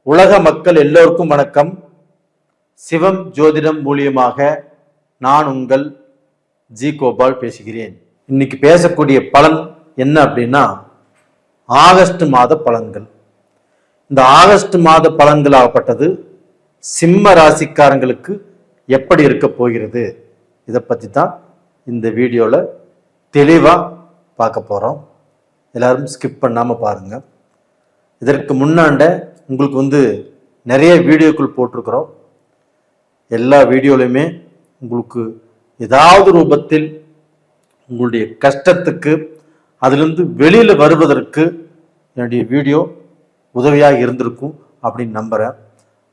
உலக மக்கள் எல்லோருக்கும் வணக்கம். சிவம் ஜோதிடம் மூலியமாக நான் உங்கள் ஜி கோபால் பேசுகிறேன். இன்னைக்கு பேசக்கூடிய பலன் என்ன அப்படின்னா ஆகஸ்ட் மாத பலன்கள். இந்த ஆகஸ்ட் மாத பலன்களாகப்பட்டது சிம்ம ராசிக்காரங்களுக்கு எப்படி இருக்க போகிறது, இதை பற்றி தான் இந்த வீடியோவில் தெளிவாக பார்க்க போகிறோம். எல்லாரும் ஸ்கிப் பண்ணாமல் பாருங்கள். இதற்கு முன்னாண்ட உங்களுக்கு நிறைய வீடியோக்கள் போட்டிருக்கிறோம். எல்லா வீடியோலையுமே உங்களுக்கு ஏதாவது ரூபத்தில் உங்களுடைய கஷ்டத்துக்கு அதிலிருந்து வெளியில் வருவதற்கு என்னுடைய வீடியோ உதவியாக இருந்திருக்கும் அப்படின்னு நம்புகிறேன்.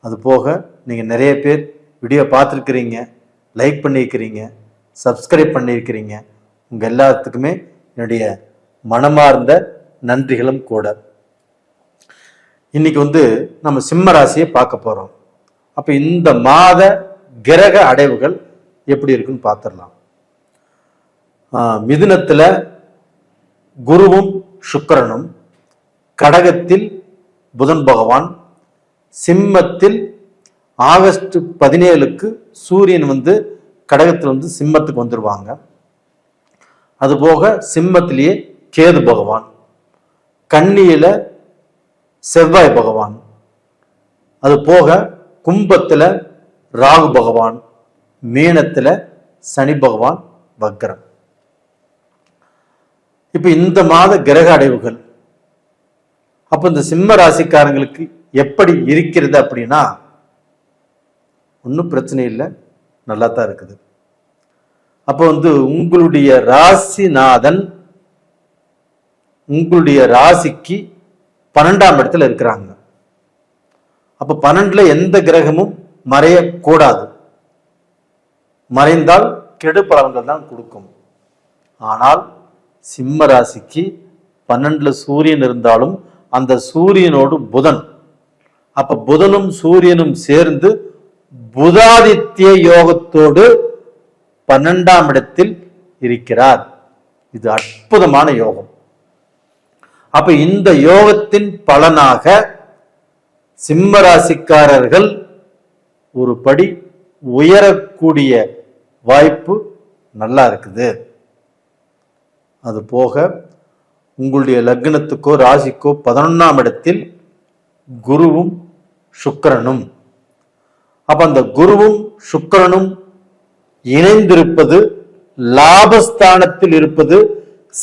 அது போக நீங்கள் நிறைய பேர் வீடியோ பார்த்துருக்கிறீங்க, லைக் பண்ணியிருக்கிறீங்க, சப்ஸ்கிரைப் பண்ணியிருக்கிறீங்க. உங்கள் எல்லாத்துக்குமே என்னுடைய மனமார்ந்த நன்றிகளும் கூட. இன்னைக்கு நம்ம சிம்ம ராசியை பார்க்க போறோம். அப்ப இந்த மாத கிரக அடைவுகள் எப்படி இருக்குன்னு பார்த்துடலாம். மிதுனத்துல குருவும் சுக்கிரனும், கடகத்தில் புதன் பகவான், சிம்மத்தில் ஆகஸ்ட் 17க்கு சூரியன் கடகத்தில் சிம்மத்துக்கு வந்துருவாங்க. அதுபோக சிம்மத்திலேயே கேது பகவான், கன்னியில செவ்வாய் பகவான், அது போக கும்பத்துல ராகு பகவான், மீனத்துல சனி பகவான் வக்ரம். இப்ப இந்த மாத கிரக அடைவுகள் அப்ப இந்த சிம்ம ராசிக்காரங்களுக்கு எப்படி இருக்கிறது அப்படின்னா ஒன்றும் பிரச்சனை இல்லை, நல்லா தான் இருக்குது. அப்போ உங்களுடைய ராசிநாதன் உங்களுடைய ராசிக்கு 12ஆம் இடத்துல இருக்கிறாங்க. அப்ப 12ல எந்த கிரகமும் மறையக்கூடாது. மறைந்தால் கெடு பலன்கள் தான் கொடுக்கும். ஆனால் சிம்ம ராசிக்கு 12ல சூரியன் இருந்தாலும் அந்த சூரியனோடு புதன், அப்ப புதனும் சூரியனும் சேர்ந்து புதாதித்ய யோகத்தோடு 12ஆம் இடத்தில் இருக்கிறார். இது அற்புதமான யோகம். அப்ப இந்த யோகத்தின் பலனாக சிம்ம ராசிக்காரர்கள் ஒரு படி உயரக்கூடிய வாய்ப்பு நல்லா இருக்குது. அது போக உங்களுடைய லக்னத்துக்கோ ராசிக்கோ 11ஆம் இடத்தில் குருவும் சுக்கிரனும். அப்ப அந்த குருவும் சுக்கிரனும் இணைந்திருப்பது, லாபஸ்தானத்தில் இருப்பது,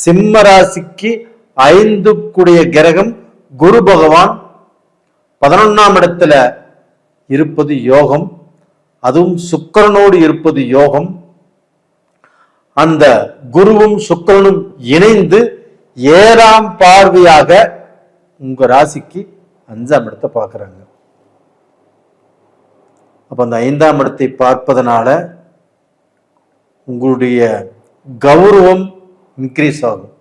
சிம்ம ராசிக்கு 5 கூடிய கிரகம் குரு பகவான் 11ஆம் இடத்துல இருப்பது யோகம். அதுவும் சுக்கிரனோடு இருப்பது யோகம். அந்த குருவும் சுக்கிரனும் இணைந்து 7ஆம் பார்வையாக உங்க ராசிக்கு 5ஆம் இடத்தை பார்க்கிறாங்க. அப்ப அந்த 5ஆம் இடத்தை பார்ப்பதனால உங்களுடைய கௌரவம் இன்க்ரீஸ் ஆகும்.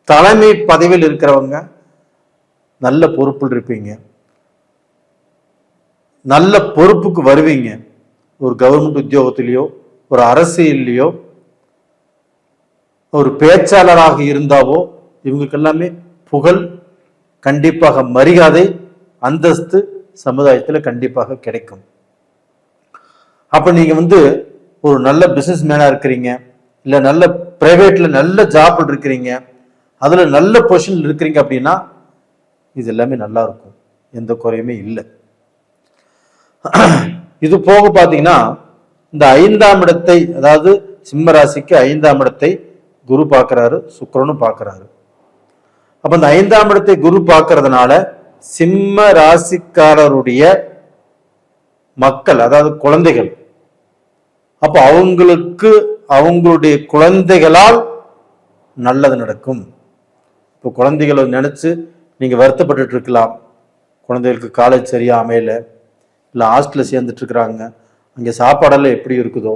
தலைமை பதவியில் இருக்கிறவங்க நல்ல பொறுப்பில் இருப்பீங்க, நல்ல பொறுப்புக்கு வருவீங்க. ஒரு கவர்மெண்ட் உத்தியோகத்திலேயோ ஒரு அரசியல்லையோ ஒரு பேச்சாளராக இருந்தாவோ இவங்களுக்கு எல்லாமே புகழ், கண்டிப்பாக மரியாதை, அந்தஸ்து சமுதாயத்தில் கண்டிப்பாக கிடைக்கும். அப்ப நீங்க ஒரு நல்ல பிசினஸ் மேனா இருக்கிறீங்க, இல்ல நல்ல பிரைவேட்ல நல்ல ஜாப் இருக்கிறீங்க, அதுல நல்ல பொசிஷன் இருக்கிறீங்க அப்படின்னா இது எல்லாமே நல்லா இருக்கும், எந்த குறையுமே இல்லை. இது போக பாத்தீங்கன்னா இந்த 5ஆம் இடத்தை, அதாவது சிம்ம ராசிக்கு 5ஆம் இடத்தை குரு பார்க்கிறாரு, சுக்கிரனும் பார்க்கிறாரு. அப்ப இந்த 5ஆம் இடத்தை குரு பார்க்கறதுனால சிம்ம ராசிக்காரருடைய மக்கள், அதாவது குழந்தைகள், அப்ப அவங்களுக்கு அவங்களுடைய குழந்தைகளால் நல்லது நடக்கும். இப்போ குழந்தைகளை நினைச்சு நீங்க வருத்தப்பட்டு இருக்கலாம். குழந்தைகளுக்கு காலேஜ் சரியா அமையல, இல்லை ஹாஸ்டல்ல சேர்ந்துட்டு இருக்கிறாங்க, அங்கே சாப்பாடெல்லாம் எப்படி இருக்குதோ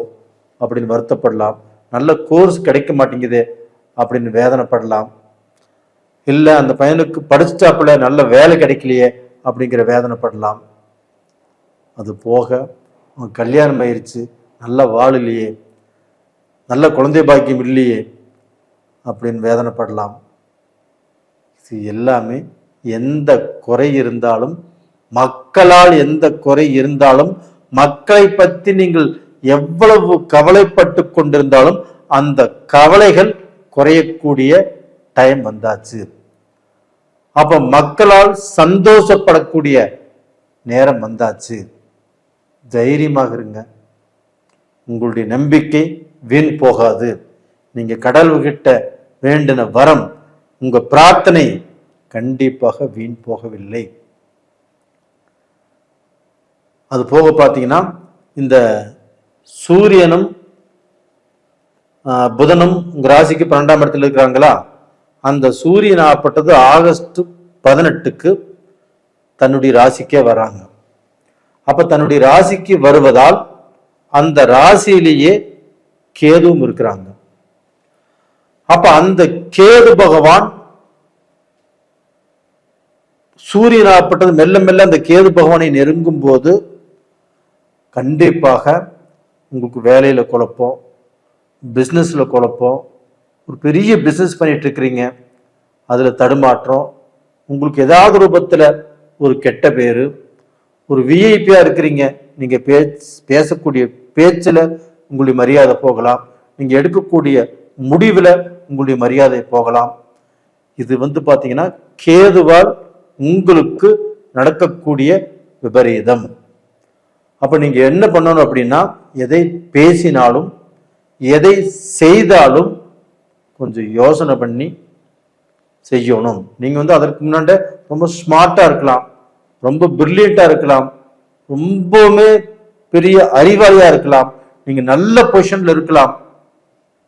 அப்படின்னு வருத்தப்படலாம். நல்ல கோர்ஸ் கிடைக்க மாட்டேங்குதே அப்படின்னு வேதனைப்படலாம். இல்லை அந்த பையனுக்கு படிச்சுட்டாப்புல நல்ல வேலை கிடைக்கலையே அப்படிங்கிற வேதனைப்படலாம். அது போக அவன் கல்யாணம் ஆயிடுச்சு, நல்ல வாழலையே, நல்ல குழந்தை பாக்கியம் இல்லையே அப்படின்னு வேதனைப்படலாம். இது எல்லாமே எந்த குறை இருந்தாலும் மக்களால் எந்த குறை இருந்தாலும், மக்களை பற்றி நீங்கள் எவ்வளவு கவலைப்பட்டு கொண்டிருந்தாலும் அந்த கவலைகள் குறையக்கூடிய டைம் வந்தாச்சு. அப்ப மக்களால் சந்தோஷப்படக்கூடிய நேரம் வந்தாச்சு. தைரியமாக இருங்க. உங்களுடைய நம்பிக்கை வீண் போகாது. நீங்க கடவுள்கிட்ட வேண்டின வரம், உங்க பிரார்த்தனை கண்டிப்பாக வீண் போகவில்லை. அது போக பார்த்தீங்கன்னா, இந்த சூரியனும் புதனும் உங்க ராசிக்கு 12ஆம் இடத்துல இருக்கிறாங்களா, அந்த சூரியன் ஆப்பட்டது ஆகஸ்ட் 18க்கு தன்னுடைய ராசிக்கே வராங்க. அப்ப தன்னுடைய ராசிக்கு வருவதால் அந்த ராசியிலேயே கேதுவும் இருக்கிறாங்க. அப்ப அந்த கேது பகவான் சூரியன் ஆப்பட்டது மெல்ல மெல்ல அந்த கேது பகவானை நெருங்கும் போது கண்டிப்பாக உங்களுக்கு வேலையில குழப்பம், பிஸ்னஸ்ல குழப்பம், ஒரு பெரிய பிஸ்னஸ் பண்ணிட்டு இருக்கிறீங்க, அதுல தடுமாற்றம், உங்களுக்கு ஏதாவது ரூபத்துல ஒரு கெட்ட பேரு, ஒரு விஐபியா இருக்கிறீங்க, நீங்க பேசக்கூடிய பேச்சுல உங்களுடைய மரியாதை போகலாம், நீங்க எடுக்கக்கூடிய முடிவுல உங்களுடைய மரியாதை போகலாம். இது பாத்தீங்கன்னா கேதுவால் உங்களுக்கு நடக்கக்கூடிய விபரீதம். அப்ப நீங்க என்ன பண்ணணும் அப்படின்னா, எதை பேசினாலும் எதை செய்தாலும் கொஞ்சம் யோசனை பண்ணி செய்யணும். நீங்க அதற்கு முன்னாடி ரொம்ப ஸ்மார்ட்டா இருக்கலாம், ரொம்ப பிரில்லியண்டா இருக்கலாம், ரொம்பவுமே பெரிய அறிவாளியா இருக்கலாம், நீங்க நல்ல பொசிஷன்ல இருக்கலாம்.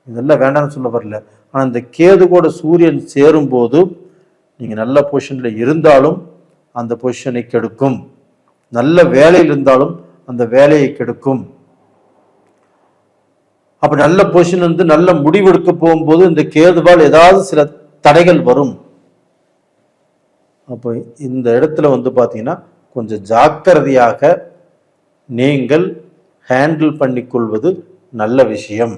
இதெல்லாம் வேண்டாம்னு சொல்ல வரல. ஆனா இந்த கேது கூட சூரியன் சேரும் போது நீங்க நல்ல பொசிஷன்ல இருந்தாலும் அந்த பொசிஷனை கெடுக்கும், நல்ல வேலையில் இருந்தாலும் அந்த வேலையை கெடுக்கும். அப்ப நல்ல பொசிஷன் வந்து நல்ல முடிவெடுக்க போகும்போது இந்த கேதுவால் ஏதாவது சில தடைகள் வரும். அப்போ இந்த இடத்துல பாத்தீங்கன்னா கொஞ்சம் ஜாக்கிரதையாக நீங்கள் ஹேண்டில் பண்ணிக்கொள்வது நல்ல விஷயம்.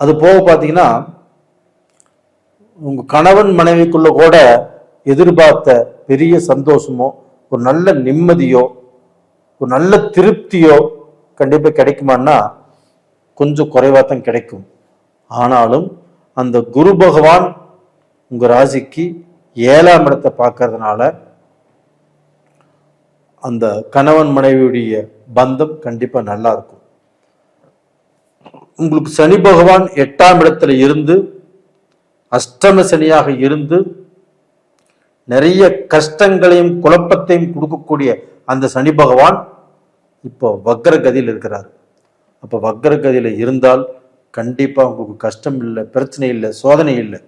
அது போக பாத்தீங்கன்னா உங்க கணவன் மனைவிக்குள்ள கூட எதிர்பார்த்த பெரிய சந்தோஷமோ, ஒரு நல்ல நிம்மதியோ, ஒரு நல்ல திருப்தியோ கண்டிப்பா கிடைக்குமான்னா கொஞ்சம் குறைவாத்தான் கிடைக்கும். ஆனாலும் அந்த குரு பகவான் உங்க ராசிக்கு 7ஆம் இடத்தை பார்க்கறதுனால அந்த கணவன் மனைவியுடைய பந்தம் கண்டிப்பா நல்லா இருக்கும். உங்களுக்கு சனி பகவான் 8ஆம் இடத்துல இருந்து அஷ்டம சனியாக இருந்து நிறைய கஷ்டங்களையும் குழப்பத்தையும் கொடுக்கக்கூடிய அந்த சனி பகவான் இப்போ வக்ர கதியில் இருக்கிறார். அப்ப வக்ர கதியில இருந்தால் கண்டிப்பா உங்களுக்கு கஷ்டம் இல்லை, பிரச்சனை இல்லை, சோதனை இல்லை.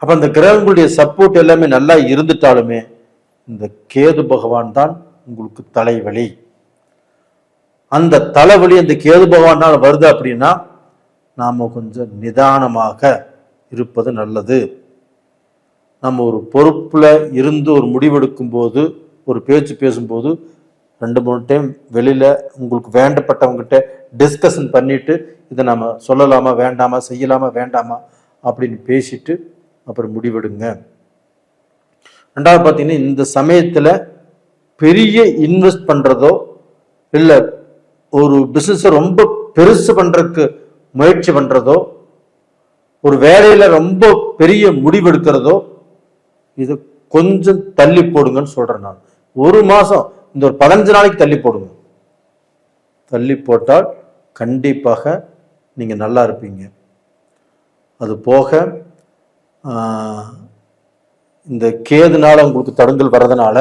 அப்ப அந்த கிரகங்களுடைய சப்போர்ட் எல்லாமே நல்லா இருந்துட்டாலுமே இந்த கேது பகவான் தான் உங்களுக்கு தலைவலி. அந்த தலைவலி அந்த கேது பகவானால் வருது அப்படின்னா நாம கொஞ்சம் நிதானமாக இருப்பது நல்லது. நம்ம ஒரு பொறுப்புல இருந்து ஒரு முடிவெடுக்கும் போது, ஒரு பேச்சு பேசும்போது 2-3 டைம் வெளியில உங்களுக்கு வேண்டப்பட்டவங்ககிட்ட டிஸ்கஷன் பண்ணிட்டு இதை நம்ம சொல்லலாமா வேண்டாமா, செய்யலாமா வேண்டாமா அப்படின்னு பேசிட்டு அப்புறம் முடிவெடுங்க. ரெண்டாவது பார்த்தீங்கன்னா, இந்த சமயத்துல பெரிய இன்வெஸ்ட் பண்றதோ இல்ல ஒரு பிசினஸை ரொம்ப பெருசு பண்றதுக்கு முயற்சி பண்றதோ, ஒரு வேலையில ரொம்ப பெரிய முடிவெடுக்கிறதோ இது கொஞ்சம் தள்ளி போடுங்கன்னு சொல்றேன் நான். ஒரு மாசம், இந்த ஒரு 15 நாளைக்கு தள்ளி போடுங்க. தள்ளி போட்டால் கண்டிப்பாக நீங்க நல்லா இருப்பீங்க. அது போக இந்த கேதுனால உங்களுக்கு தடங்கல் வர்றதுனால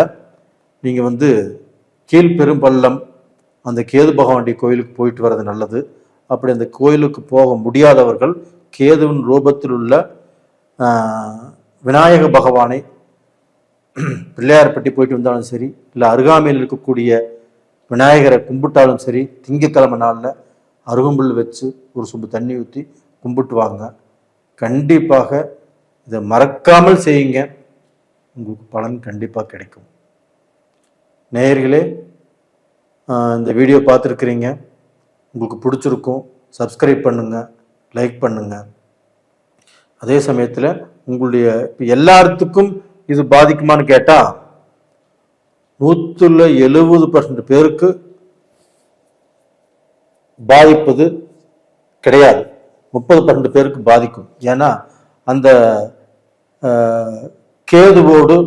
நீங்க கீழ்பெரும்பள்ளம் அந்த கேது பகவானுடைய கோயிலுக்கு போயிட்டு வர்றது நல்லது. அப்படி அந்த கோயிலுக்கு போக முடியாதவர்கள் கேதுவின் ரூபத்தில் உள்ள விநாயக பகவானை பிள்ளையார்பட்டி போயிட்டு வந்தாலும் சரி, இல்லை அருகாமையில் இருக்கக்கூடிய விநாயகரை கும்பிட்டாலும் சரி, திங்கக்கிழமை நாளில் அருகம்புல் வச்சு ஒரு சொம்பு தண்ணி ஊற்றி கும்பிட்டு வாங்க. கண்டிப்பாக இதை மறக்காமல் செய்யுங்க, உங்களுக்கு பலன் கண்டிப்பாக கிடைக்கும். நேயர்களே, இந்த வீடியோ பார்த்துருக்குறீங்க, உங்களுக்கு பிடிச்சிருக்கும், சப்ஸ்கிரைப் பண்ணுங்க, லைக் பண்ணுங்க. அதே சமயத்தில் உங்களுடைய இப்போ எல்லாத்துக்கும் இது பாதிக்குமான்னு கேட்டால் 70% பேருக்கு பாதிப்பது கிடையாது, 30% பேருக்கு பாதிக்கும். ஏன்னா அந்த கேதுவோடு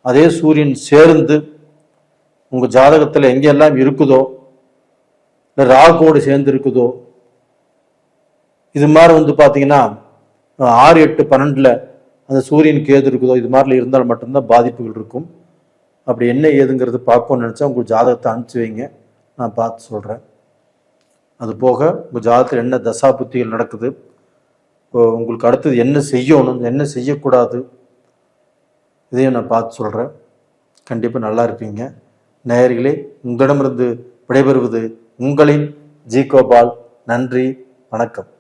அதே சூரியன் சேர்ந்து உங்க ஜாதகத்துல எங்கெல்லாம் இருக்குதோ, இல்லை ராகுவோடு சேர்ந்து இருக்குதோ, இது மாதிரி பாத்தீங்கன்னா 6, 8, 12 அந்த சூரியன் கேது இருக்குதோ, இது மாதிரி இருந்தால் மட்டும்தான் பாதிப்புகள் இருக்கும். அப்படி என்ன ஏதுங்கிறது பார்ப்போம்னு நினச்சா உங்கள் ஜாதகத்தை அனுப்பிச்சி வைங்க, நான் பார்த்து சொல்கிறேன். அது போக உங்கள் ஜாதகத்தில் என்ன தசா புத்திகள் நடக்குது, உங்களுக்கு அடுத்தது என்ன செய்யணும், என்ன செய்யக்கூடாது, இதையும் நான் பார்த்து சொல்கிறேன். கண்டிப்பாக நல்லா இருப்பீங்க. நேயர்களே, உங்களிடமிருந்து விடைபெறுவது உங்களின் ஜி கோபால். நன்றி, வணக்கம்.